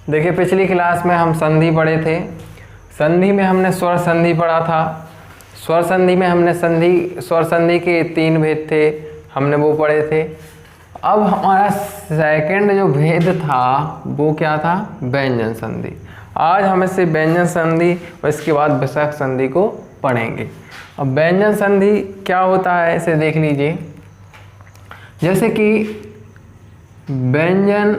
देखिए पिछली क्लास में हम संधि पढ़े थे। संधि में हमने स्वर संधि पढ़ा था। स्वर संधि में हमने स्वर संधि के 3 भेद थे, हमने वो पढ़े थे। अब हमारा सेकंड जो भेद था वो क्या था? व्यंजन संधि। आज हम इससे व्यंजन संधि और इसके बाद विसर्ग संधि को पढ़ेंगे। अब व्यंजन संधि क्या होता है इसे देख लीजिए। जैसे कि व्यंजन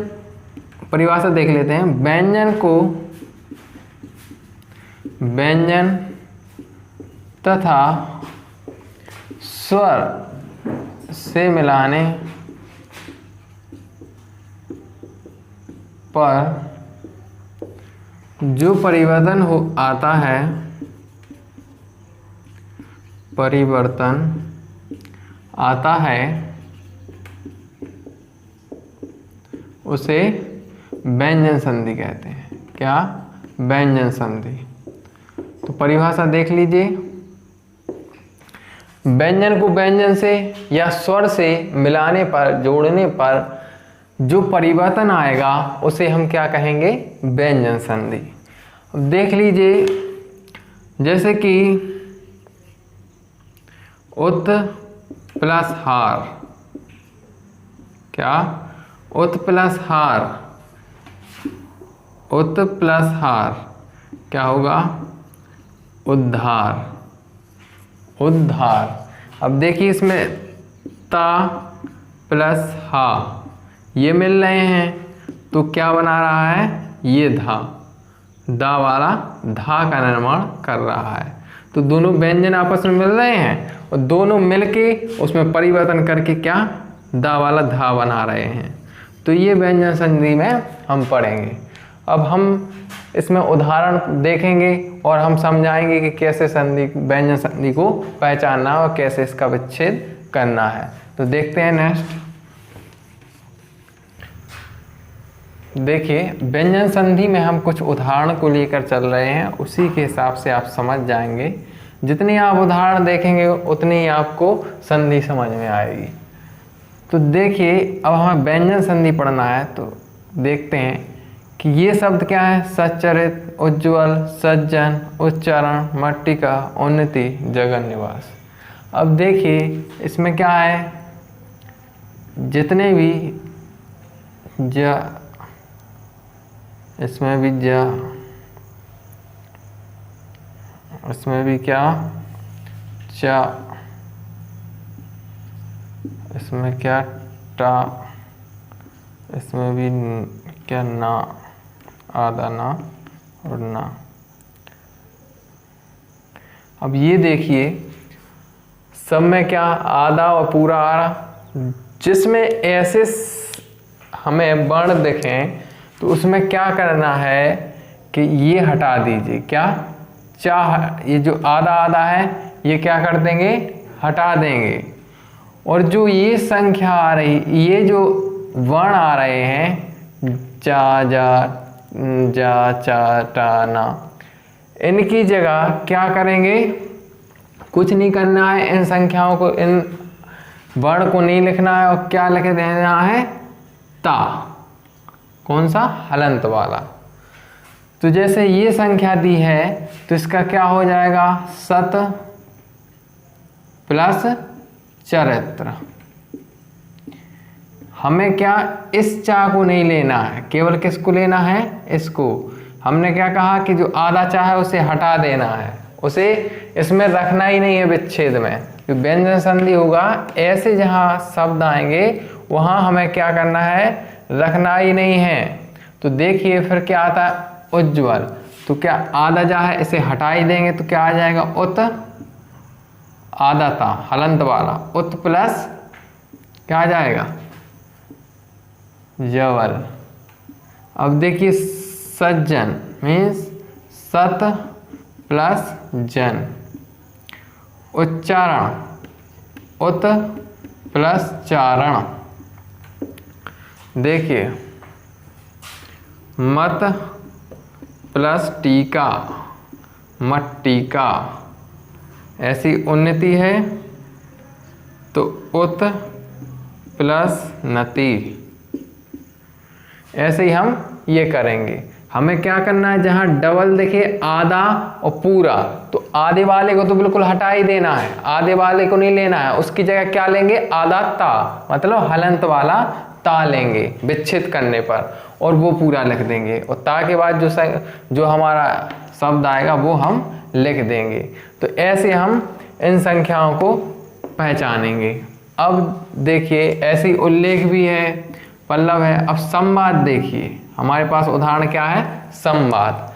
परिभाषा देख लेते हैं। व्यंजन को व्यंजन तथा स्वर से मिलाने पर जो परिवर्तन आता है, उसे व्यंजन संधि कहते हैं। क्या? व्यंजन संधि। तो परिभाषा देख लीजिए। व्यंजन को व्यंजन से या स्वर से मिलाने पर, जोड़ने पर जो परिवर्तन आएगा उसे हम क्या कहेंगे? व्यंजन संधि। अब देख लीजिए, जैसे कि उत प्लस हार। क्या? उत प्लस हार। उत प्लस हार क्या होगा? उद्धार। उद्धार। अब देखिए इसमें ता प्लस हा ये मिल रहे हैं तो क्या बना रहा है? ये धा। दा वाला धा का निर्माण कर रहा है। तो दोनों व्यंजन आपस में मिल रहे हैं और दोनों मिलके उसमें परिवर्तन करके क्या? दा वाला धा बना रहे हैं। तो ये व्यंजन संधि में हम पढ़ेंगे। अब हम इसमें उदाहरण देखेंगे और हम समझाएंगे कि कैसे व्यंजन संधि को पहचानना और कैसे इसका विच्छेद करना है। तो देखते हैं नेक्स्ट। देखिए व्यंजन संधि में हम कुछ उदाहरण को लेकर चल रहे हैं, उसी के हिसाब से आप समझ जाएंगे। जितनी आप उदाहरण देखेंगे उतनी ही आपको संधि समझ में आएगी। तो देखिए अब हमें व्यंजन संधि पढ़ना है, तो देखते हैं कि ये शब्द क्या है? सच्चरित, उज्ज्वल, सज्जन, उच्चारण, मट्टिका, उन्नति, जगन निवास। अब देखिए इसमें क्या है? जितने भी इसमें भी इसमें भी क्या? चा। इसमें क्या? टा। इसमें भी क्या? ना, आधा ना और ना। अब ये देखिए सब में क्या? आधा और पूरा आ रहा। जिसमें ऐसे हमें वर्ण दिखें तो उसमें क्या करना है कि ये हटा दीजिए। क्या? ये जो आधा आधा है ये क्या कर देंगे? हटा देंगे। और जो ये संख्या आ रही, ये जो वर्ण आ रहे हैं जा, जा, चा, टा, ना, इनकी जगह क्या करेंगे? कुछ नहीं करना है। इन संख्याओं को, इन वर्ण को नहीं लिखना है और क्या लिख देना है? ता। कौन सा? हलंत वाला। तो जैसे ये संख्या दी है तो इसका क्या हो जाएगा? सत प्लस चरित्र। हमें क्या? इस चा को नहीं लेना है, केवल किसको लेना है? इसको। हमने क्या कहा कि जो आधा चा है उसे हटा देना है, उसे इसमें रखना ही नहीं है विच्छेद में। जो व्यंजन संधि होगा ऐसे जहां शब्द आएंगे वहां हमें क्या करना है? रखना ही नहीं है। तो देखिए फिर क्या आता है? उज्ज्वल। तो क्या? आधा जा है इसे हटा ही देंगे तो क्या आ जाएगा? उत। आधा था हलंत वाला, उत प्लस क्या आ जाएगा? जवल। अब देखिए सज्जन मीन्स सत प्लस जन। उच्चारण, उत प्लस चारण। देखिए मत प्लस टीका, मट्टिका। ऐसी उन्नति है तो उत प्लस नति। ऐसे ही हम ये करेंगे। हमें क्या करना है, जहाँ डबल देखे आधा और पूरा, तो आधे वाले को तो बिल्कुल हटा ही देना है, आधे वाले को नहीं लेना है, उसकी जगह क्या लेंगे, आधा ता, मतलब हलंत वाला ता लेंगे विच्छेद करने पर, और वो पूरा लिख देंगे, और ता के बाद जो हमारा शब्द आएगा वो हम लिख देंगे। तो ऐसे हम इन संख्याओं को पहचानेंगे। अब देखिए ऐसी उल्लेख भी है, पल्लव है। अब संवाद देखिए, हमारे पास उदाहरण क्या है, संवाद।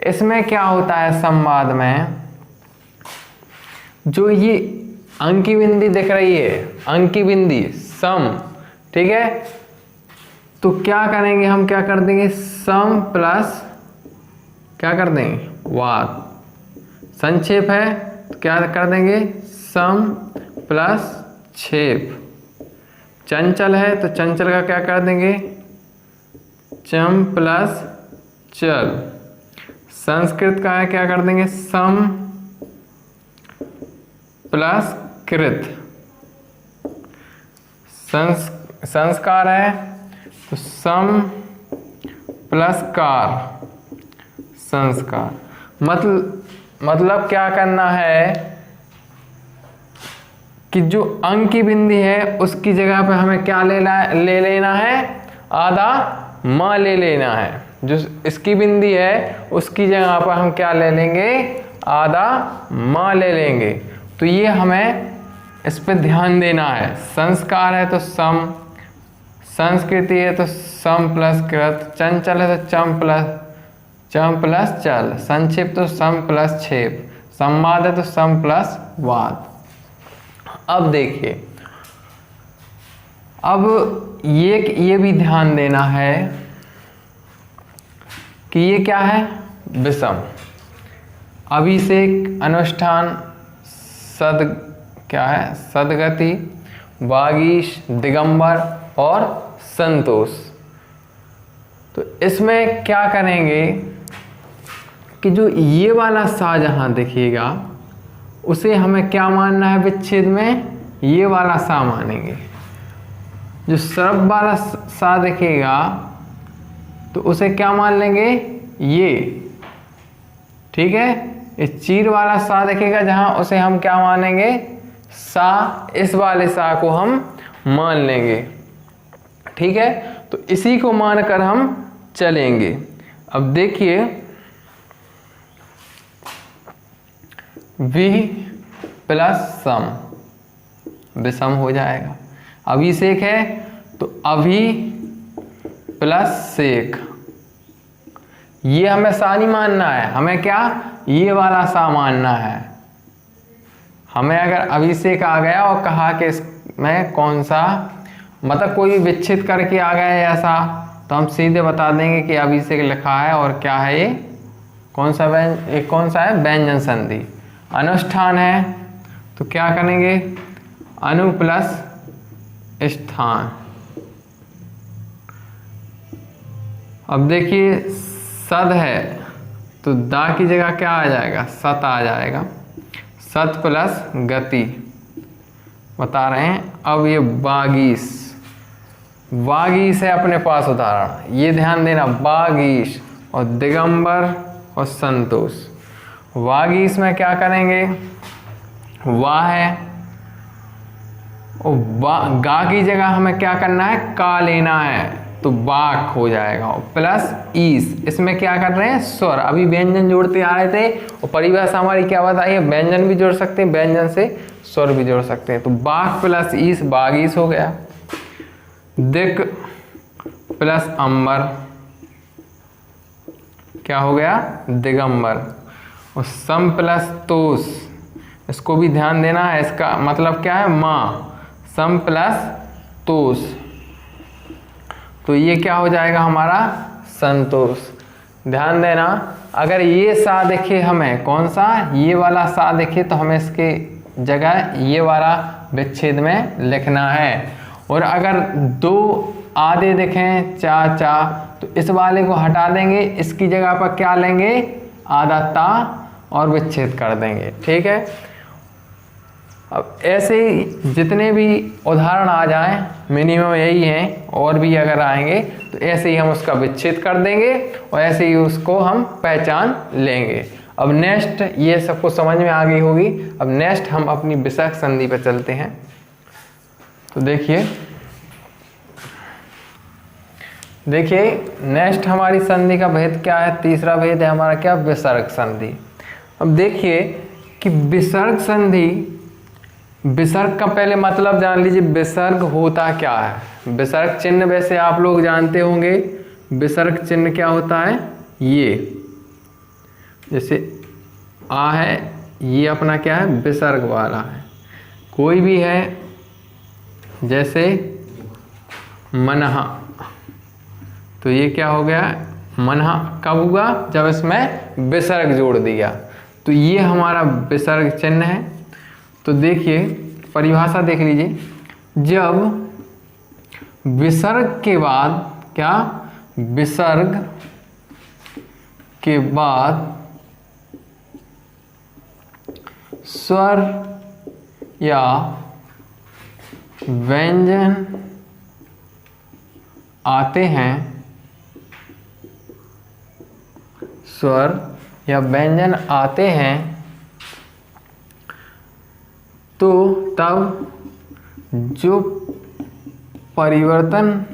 इसमें क्या होता है, संवाद में जो ये अंकी बिंदी दिख रही है, अंकी बिंदी सम, ठीक है, तो क्या करेंगे हम, क्या कर देंगे, सम प्लस क्या कर देंगे, वाद। संक्षेप है तो क्या कर देंगे, सम प्लस छेप। चंचल है तो चंचल का क्या कर देंगे, चम प्लस चल। संस्कृत का है, क्या कर देंगे, सम प्लस कृत। संस्कार है तो सम प्लस कार, संस्कार। मतलब क्या करना है कि जो अंक की बिंदी है उसकी जगह पे हमें क्या ले लेना है, आधा माँ ले लेना है। जो इसकी बिंदी है उसकी जगह पर हम क्या ले लेंगे, आधा माँ ले लेंगे। तो ये हमें इस पे ध्यान देना है। संस्कार है तो सम, संस्कृति है तो सम प्लस कृत, चंचल है तो चम प्लस चल, संक्षेप तो सम प्लस छेप, संवाद है तो सम प्लस वाद। अब देखिए, अब ये भी ध्यान देना है कि ये क्या है, विषम, अभिषेक, अनुष्ठान, क्या है, सदगति, वागीश, दिगंबर और संतोष। तो इसमें क्या करेंगे कि जो ये वाला सा जहाँ देखिएगा उसे हमें क्या मानना है, विच्छेद में ये वाला सा मानेंगे। जो सर्व वाला सा दिखेगा तो उसे क्या मान लेंगे, ये, ठीक है। इस चीर वाला सा दिखेगा जहां, उसे हम क्या मानेंगे, सा, इस वाले सा को हम मान लेंगे, ठीक है। तो इसी को मानकर हम चलेंगे। अब देखिए, वि प्लस सम विषम हो जाएगा। अभिषेक है तो अभि प्लस सेक, ये हमें सा नहीं मानना है, हमें क्या, ये वाला सा मानना है। हमें अगर अभिषेक आ गया और कहा कि इसमें कौन सा, मतलब कोई विच्छेद करके आ गया है ऐसा, तो हम सीधे बता देंगे कि अभिषेक लिखा है और क्या है ये, कौन सा है, व्यंजन संधि। अनुष्ठान है तो क्या करेंगे, अनु प्लस स्थान। अब देखिए, सद है तो दा की जगह क्या आ जाएगा, सत आ जाएगा, सत प्लस गति बता रहे हैं। अब ये वागीश, वागीश है अपने पास उदाहरण, ये ध्यान देना, वागीश और दिगंबर और संतोष। वागीश में क्या करेंगे, वाह है और गा की जगह हमें क्या करना है, का लेना है, तो बाक हो जाएगा। प्लस ईस, इसमें क्या कर रहे हैं, स्वर। अभी व्यंजन जोड़ते आ रहे थे और परिभाषा हमारी क्या बताइए, व्यंजन भी जोड़ सकते हैं, व्यंजन से स्वर भी जोड़ सकते हैं। तो बाक प्लस ईस, बागीस हो गया। दिक प्लस अंबर, क्या हो गया, दिगंबर। और सम प्लस तोष, इसको भी ध्यान देना है, इसका मतलब क्या है, माँ, सम प्लस तोष, तो ये क्या हो जाएगा हमारा, संतोष। ध्यान देना, अगर ये सा दिखे हमें, कौन सा, ये वाला सा दिखे, तो हमें इसके जगह ये वाला विच्छेद में लिखना है। और अगर दो आधे दिखें, चा चा, तो इस वाले को हटा देंगे, इसकी जगह पर क्या लेंगे, आधा ता और विच्छेद कर देंगे, ठीक है। अब ऐसे ही जितने भी उदाहरण आ जाएं मिनिमम यही हैं, और भी अगर आएंगे तो ऐसे ही हम उसका विच्छेद कर देंगे और ऐसे ही उसको हम पहचान लेंगे। अब नेक्स्ट, ये सबको समझ में आ गई होगी। अब नेक्स्ट हम अपनी विसर्ग संधि पर चलते हैं। तो देखिए नेक्स्ट हमारी संधि का भेद क्या है? तीसरा भेद है हमारा क्या? विसर्ग संधि। अब देखिए कि विसर्ग संधि, विसर्ग का पहले मतलब जान लीजिए, विसर्ग होता क्या है। विसर्ग चिन्ह वैसे आप लोग जानते होंगे, विसर्ग चिन्ह क्या होता है? ये जैसे आ है, ये अपना क्या है? विसर्ग वाला है। कोई भी है जैसे मनहा, तो ये क्या हो गया? मनहा कब हुआ? जब इसमें विसर्ग जोड़ दिया, तो ये हमारा विसर्ग चिन्ह है। तो देखिए परिभाषा देख लीजिए, जब विसर्ग के बाद क्या? विसर्ग के बाद स्वर या व्यंजन आते हैं, स्वर या व्यंजन आते हैं, तो तब जो परिवर्तन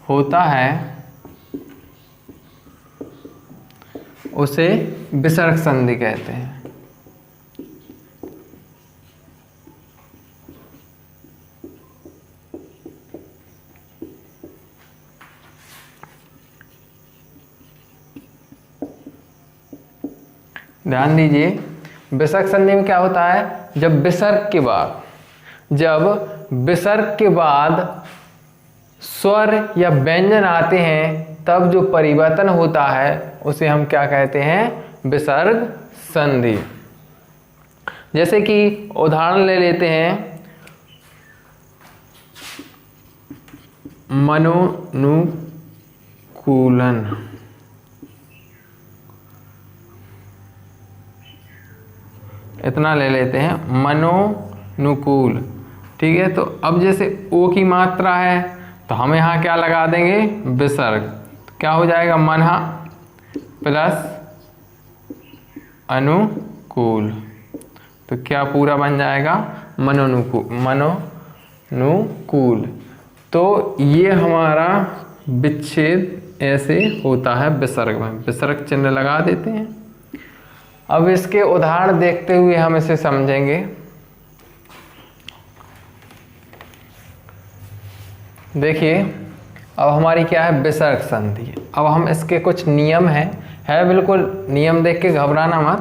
होता है उसे विसर्ग संधि कहते हैं। ध्यान दीजिए, विसर्ग संधि में क्या होता है? जब विसर्ग के बाद स्वर या व्यंजन आते हैं, तब जो परिवर्तन होता है उसे हम क्या कहते हैं? विसर्ग संधि। जैसे कि उदाहरण ले लेते हैं, मनोनुकूलन। इतना ले लेते हैं, मनोनुकूल। ठीक है, तो अब जैसे ओ की मात्रा है तो हम यहाँ क्या लगा देंगे? विसर्ग। क्या हो जाएगा? मनहा प्लस अनुकूल, तो क्या पूरा बन जाएगा? मनोनुकूल। तो ये हमारा विच्छेद ऐसे होता है विसर्ग में। विसर्ग चिन्ह लगा देते हैं। अब इसके उदाहरण देखते हुए हम इसे समझेंगे। देखिए अब हमारी क्या है? विसर्ग संधि। अब हम इसके कुछ नियम है बिल्कुल, नियम देख के घबराना मत,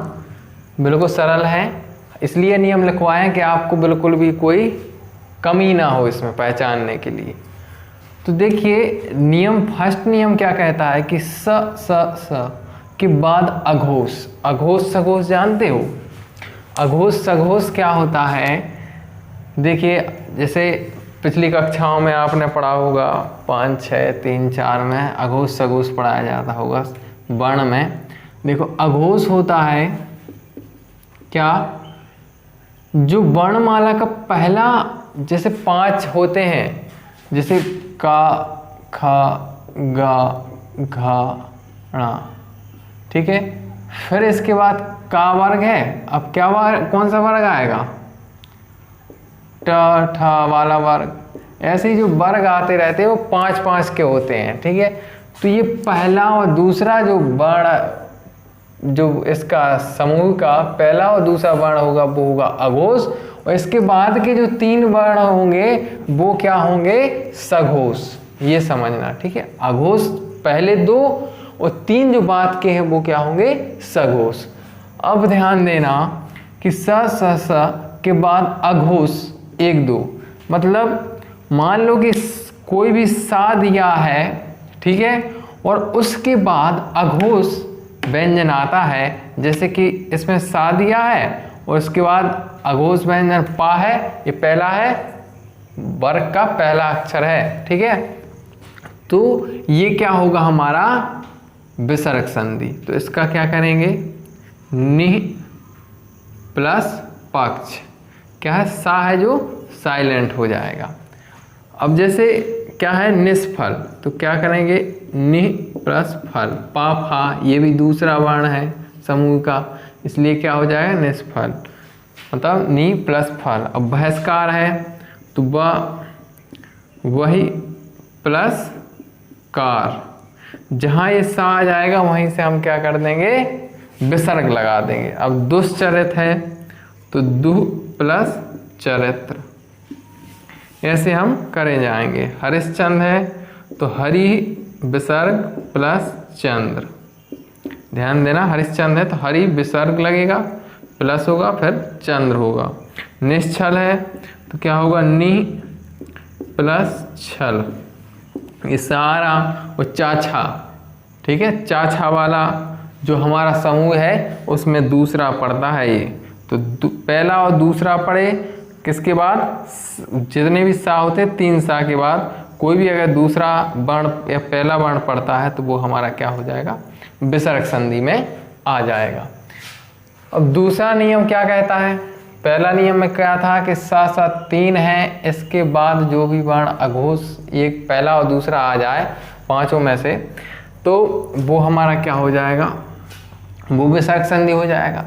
बिल्कुल सरल है। इसलिए नियम लिखवाएं कि आपको बिल्कुल भी कोई कमी ना हो इसमें पहचानने के लिए। तो देखिए नियम, फर्स्ट नियम क्या कहता है कि स के बाद अघोष। अघोष सघोष जानते हो? अघोष सघोष क्या होता है? देखिए जैसे पिछली कक्षाओं में आपने पढ़ा होगा, 5, 6, 3, 4 में अघोष सघोष पढ़ाया जाता होगा वर्ण में। देखो अघोष होता है क्या? जो वर्णमाला का पहला, जैसे 5 होते हैं, जैसे का, खा, गा, घा, णा। ठीक है, फिर इसके बाद का वर्ग है। अब क्या वर्ग, कौन सा वर्ग आएगा? ट ठ वाला वर्ग। ऐसे ही जो वर्ग आते रहते हैं वो 5-5 के होते हैं। ठीक है, तो ये पहला और दूसरा जो वर्ण, जो इसका समूह का पहला और दूसरा वर्ण होगा वो होगा अघोष, और इसके बाद के जो 3 वर्ण होंगे वो क्या होंगे? सघोष। ये समझना, ठीक है। अघोष पहले 2 और 3 जो बाद के हैं वो क्या होंगे? सघोष। अब ध्यान देना कि स के बाद अघोष 1, 2, मतलब मान लो कि कोई भी सा दिया है, ठीक है, और उसके बाद अघोष व्यंजन आता है, जैसे कि इसमें सा दिया है और उसके बाद अघोष व्यंजन पा है, ये पहला है, वर्ग का पहला अक्षर है। ठीक है, तो ये क्या होगा? हमारा विसर्ग संधि। तो इसका क्या करेंगे? नि प्लस पक्ष, क्या है, सा है जो साइलेंट हो जाएगा। अब जैसे क्या है, निष्फल, तो क्या करेंगे, नि प्लस फल, पा फा, ये भी दूसरा वर्ण है समूह का, इसलिए क्या हो जाएगा, निष्फल, मतलब नि प्लस फल। अब बहिष्कार है तो वही प्लस कार, जहाँ ये सा आ जाएगा वहीं से हम क्या कर देंगे, विसर्ग लगा देंगे। अब दुष्चरित है तो दु प्लस चरित्र, ऐसे हम करे जाएंगे। हरिश्चंद्र है तो हरि विसर्ग प्लस चंद्र, ध्यान देना, हरिश्चंद्र है तो हरि विसर्ग लगेगा, प्लस होगा, फिर चंद्र होगा। निश्चल है तो क्या होगा, नि प्लस छल, ये सारा वो चाछा, ठीक है, चाछा वाला जो हमारा समूह है उसमें दूसरा पड़ता है ये, तो पहला और दूसरा पड़े, किसके बाद, जितने भी सा होते हैं 3 सा के बाद कोई भी अगर दूसरा वर्ण या पहला वर्ण पड़ता है तो वो हमारा क्या हो जाएगा, विसर्ग संधि में आ जाएगा। अब दूसरा नियम क्या कहता है, पहला नियम में क्या था कि सा सा 3 है, इसके बाद जो भी वर्ण अघोष एक पहला और दूसरा आ जाए पांचों में से, तो वो हमारा क्या हो जाएगा, वो विसर्ग संधि हो जाएगा।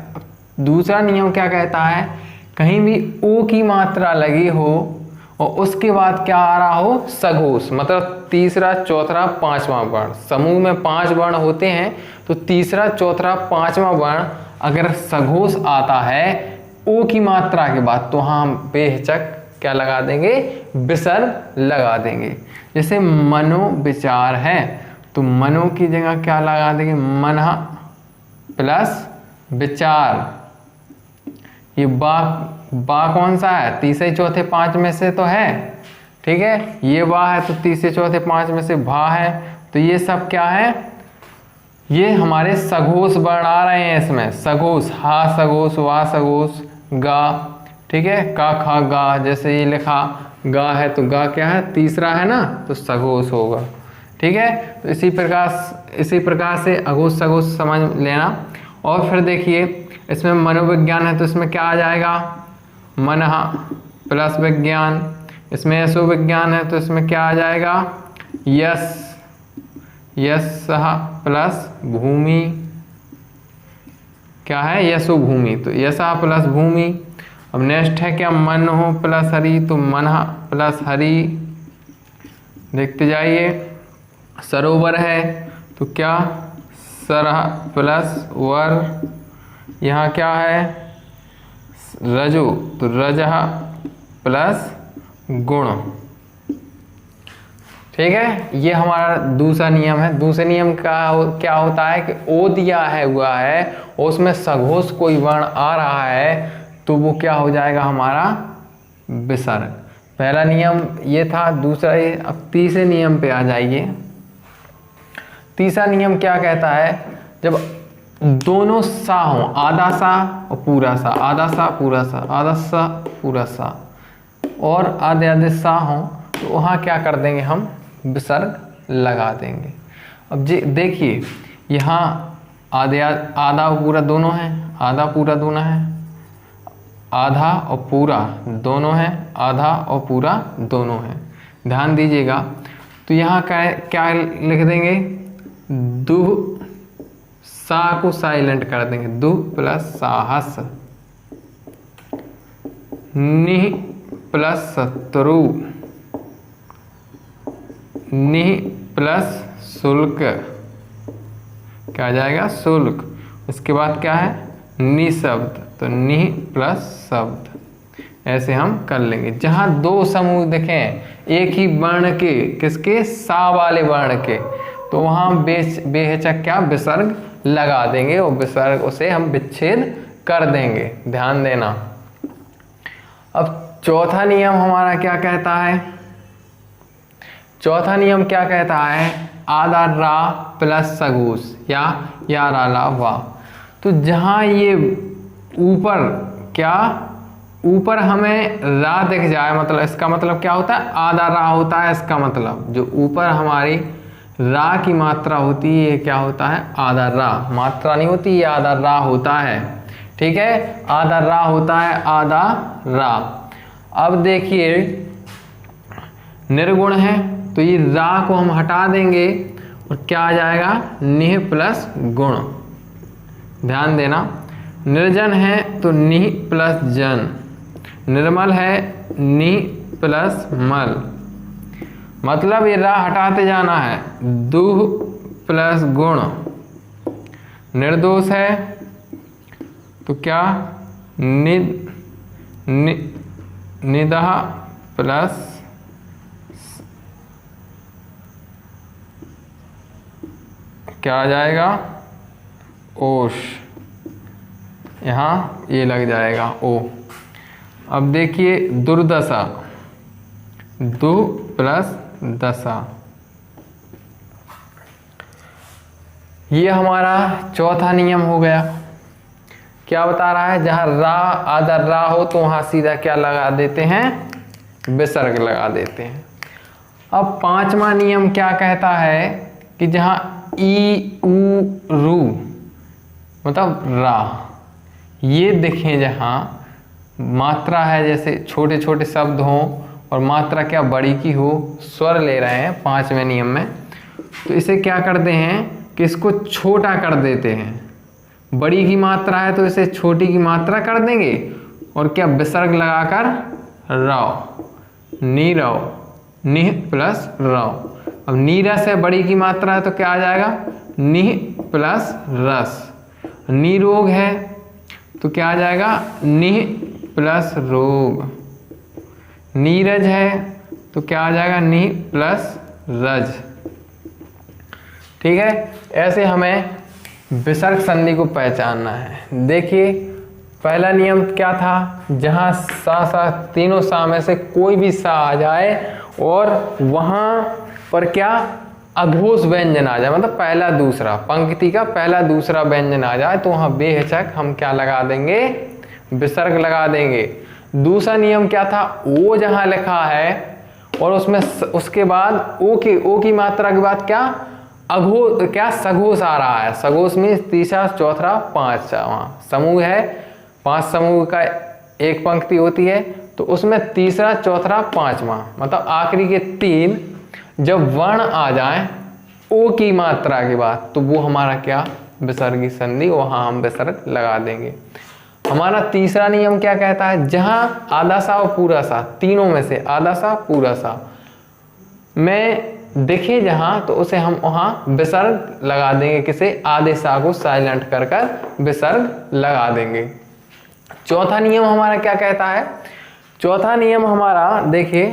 दूसरा नियम क्या कहता है, कहीं भी ओ की मात्रा लगी हो और उसके बाद क्या आ रहा हो, सघोष, मतलब तीसरा चौथा पांचवा वर्ण, समूह में 5 वर्ण होते हैं तो तीसरा चौथा पांचवा वर्ण अगर सघोष आता है ओ की मात्रा के बाद, तो हम बेहिचक क्या लगा देंगे, विसर्ग लगा देंगे। जैसे मनो विचार है तो मनो की जगह क्या लगा देंगे, मनहा प्लस विचार, ये बा कौन सा है, तीसरे चौथे 5 में से तो है, ठीक है, ये बा है तो तीसरे चौथे 5 में से भा है, तो ये सब क्या है, ये हमारे सघोष वर्ण आ रहे हैं इसमें, सघोष, हा सघोष, वा सघोष, गा, ठीक है, का खा गा, जैसे ये लिखा गा है तो गा क्या है, तीसरा है ना, तो सघोष होगा, ठीक है। तो इसी प्रकार से अघोष सघोष समझ लेना। और फिर देखिए इसमें मनोविज्ञान है तो इसमें क्या आ जाएगा, मनहा प्लस विज्ञान, इसमें यशो विज्ञान है तो इसमें क्या आ जाएगा, यश प्लस भूमि, क्या है, यशो भूमि, तो यशा प्लस भूमि। अब नेक्स्ट है क्या, मन हो प्लस हरि, तो मनहा प्लस हरि, देखते जाइए। सरोवर है तो क्या, सरह प्लस वर, यहाँ क्या है, रजो, तो रजह प्लस गुण, ठीक है, ये हमारा दूसरा नियम है। दूसरे नियम का क्या होता है कि ओ दिया है हुआ है और उसमें सघोष कोई वर्ण आ रहा है तो वो क्या हो जाएगा, हमारा विसर्ग। पहला नियम ये था, दूसरा ये। अब तीसरे नियम पे आ जाइए। तीसरा नियम क्या कहता है, जब दोनों सा हो, आधा सा और पूरा सा, आधा सा पूरा सा, आधा सा पूरा सा, और आधे आधे सा हो, तो वहाँ क्या कर देंगे, हम विसर्ग लगा देंगे। अब जी देखिए, यहाँ आधा और पूरा दोनों हैं, आधा पूरा दोनों हैं, आधा और पूरा दोनों हैं, आधा और पूरा दोनों हैं, ध्यान दीजिएगा। तो यहाँ क्या लिख देंगे, दुह, सा को साइलेंट कर देंगे, दुह प्लस साहस, निह प्लस शत्रु, निह प्लस शुल्क, क्या आ जाएगा, शुल्क। इसके बाद क्या है, निशब्द, तो निह प्लस शब्द। ऐसे हम कर लेंगे। जहाँ 2 समूह दिखें एक ही वर्ण के, किसके, सा वाले वर्ण के, तो वहाँ बेहिचक क्या, विसर्ग लगा देंगे और विसर्ग उसे हम विच्छेद कर देंगे, ध्यान देना। अब चौथा नियम हमारा क्या कहता है, चौथा नियम क्या कहता है, आधा रा प्लस सघोष या रा ला वा। तो जहाँ ये ऊपर क्या, ऊपर हमें रा दिख जाए, मतलब इसका मतलब क्या होता है, आधा रा होता है। इसका मतलब जो ऊपर हमारी रा की मात्रा होती है, ये क्या होता है, आधा रा, मात्रा नहीं होती, ये आधा रा होता है, ठीक है, आधा रा होता है, आधा रा। अब देखिए निर्गुण है तो ये रा को हम हटा देंगे और क्या आ जाएगा, निह प्लस गुण। ध्यान देना, निर्जन है तो निह प्लस जन, निर्मल है निह प्लस मल। मतलब ये रा हटाते जाना है, दुह प्लस गुण। निर्दोष है तो क्या, निदह प्लस क्या आ जाएगा, ओश, यहाँ ये लग जाएगा ओ। अब देखिए दुर्दशा, दु प्लस दशा। ये हमारा चौथा नियम हो गया। क्या बता रहा है, जहाँ रा आधा रा हो तो वहाँ सीधा क्या लगा देते हैं, विसर्ग लगा देते हैं। अब पांचवा नियम क्या कहता है कि जहाँ ई उ रू मतलब रा, ये देखें जहाँ मात्रा है, जैसे छोटे छोटे शब्द हों और मात्रा क्या बड़ी की हो, स्वर ले रहे हैं पांचवें नियम में, तो इसे क्या करते हैं कि इसको छोटा कर देते हैं। बड़ी की मात्रा है तो इसे छोटी की मात्रा कर देंगे और क्या विसर्ग लगाकर राव, नीरव, निह प्लस राव। अब नीरस है, बड़ी की मात्रा है तो क्या आ जाएगा, निह प्लस रस। निरोग है तो क्या आ जाएगा, निह प्लस रोग। नीरज है तो क्या आ जाएगा, निह प्लस रज। ठीक है, ऐसे हमें विसर्ग संधि को पहचानना है। देखिए पहला नियम क्या था, जहाँ सा तीनों सा में से कोई भी सा आ जाए और वहाँ पर क्या अघोष व्यंजन आ जाए, मतलब पहला दूसरा पंक्ति का पहला दूसरा व्यंजन आ जाए तो वहाँ बेहिचक हम क्या लगा देंगे, विसर्ग लगा देंगे। दूसरा नियम क्या था, ओ जहाँ लिखा है और उसमें उसके बाद ओ की मात्रा के बाद क्या क्या सघोष आ रहा है। सघोष में तीसरा चौथा पांचवा, वहाँ समूह है, 5 समूह का एक पंक्ति होती है तो उसमें तीसरा चौथा पांचवा मतलब आखिरी के 3 जब वर्ण आ जाए ओ की मात्रा के बाद तो वो हमारा क्या, विसर्गी संधि, वहाँ हम विसर्ग लगा देंगे। हमारा तीसरा नियम क्या कहता है, जहाँ आधा सा और पूरा सा, तीनों में से आधा सा पूरा सा में देखें जहाँ तो उसे हम वहाँ विसर्ग लगा देंगे, किसे, आधे सा को साइलेंट कर कर विसर्ग लगा देंगे। चौथा नियम हमारा क्या कहता है, चौथा नियम हमारा देखिए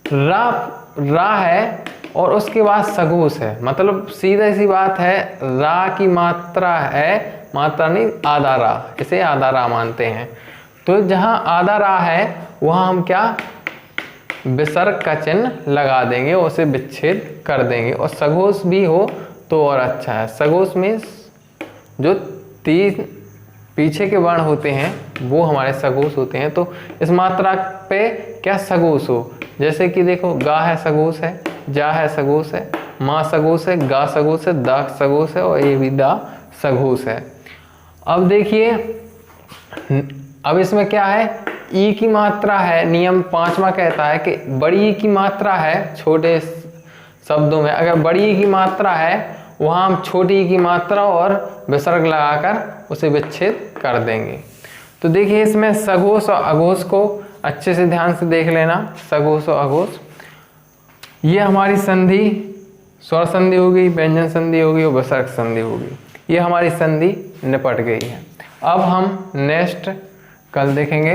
रा है और उसके बाद सघोष है, मतलब सीधा सी बात है, रा की मात्रा है, मात्रा नहीं आधा रा, इसे आधा रा मानते हैं। तो जहाँ आधा रा है वहाँ हम क्या, विसर्ग का चिन्ह लगा देंगे, उसे विच्छेद कर देंगे। और सघोष भी हो तो और अच्छा है। सघोष में जो 3 पीछे के वर्ण होते हैं वो हमारे सघोष होते हैं, तो इस मात्रा पे क्या सघोष हो, जैसे कि देखो गा है सघोष है, जा है सघोष है, माँ सघोष है, गा सघोष है, दा सघोष है और ये भी दा सघोष है। अब देखिए अब इसमें क्या है, ई की मात्रा है, नियम 5वां कहता है कि बड़ी ई की मात्रा है, छोटे शब्दों में अगर बड़ी ई की मात्रा है वहाँ हम छोटी ई की मात्रा और विसर्ग लगाकर उसे विच्छेद कर देंगे। तो देखिए इसमें सघोष और अघोष को अच्छे से ध्यान से देख लेना, सघोष और अघोष, ये हमारी संधि स्वर संधि होगी, व्यंजन संधि होगी और विसर्ग संधि होगी। ये हमारी संधि निपट गई है। अब हम नेक्स्ट कल देखेंगे।